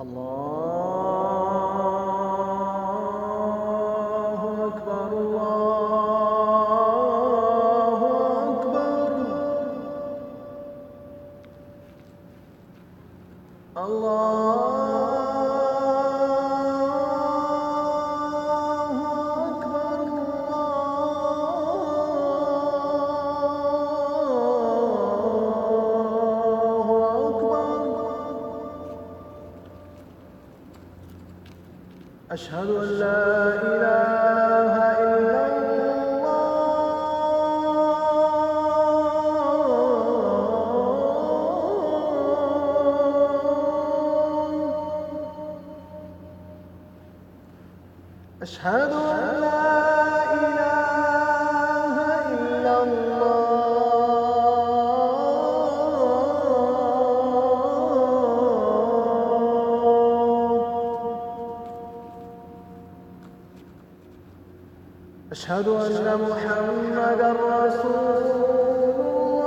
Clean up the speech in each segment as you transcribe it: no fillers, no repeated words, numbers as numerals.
الله أكبر الله أكبر أشهد أن لا إله إلا الله أشهد أن لا إله إلا أشهد أن محمدًا رسول الله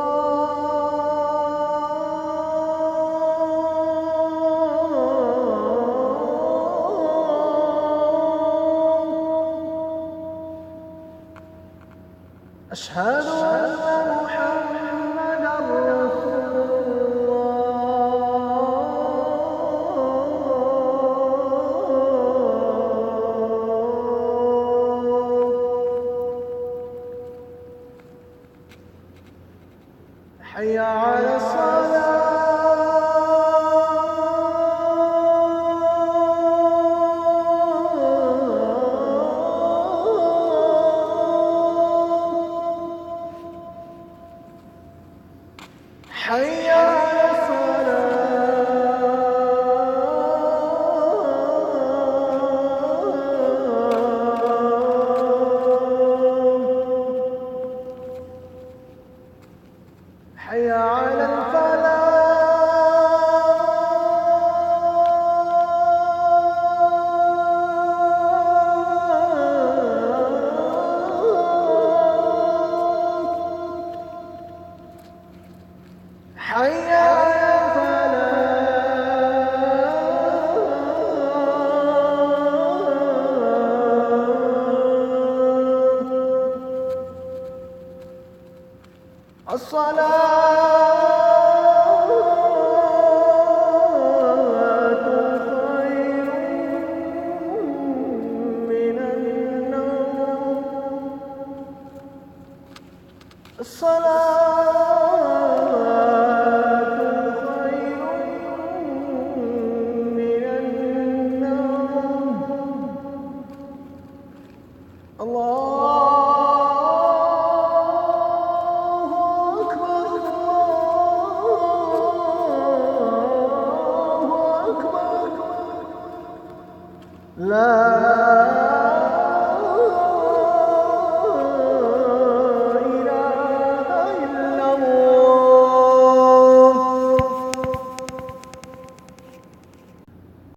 أشهد أن محمدًا رسول حي على الصلاة حي على حي على الفلاح حي على الفلاح الصلاة خير من النوم الصلاة خير من النوم الله لا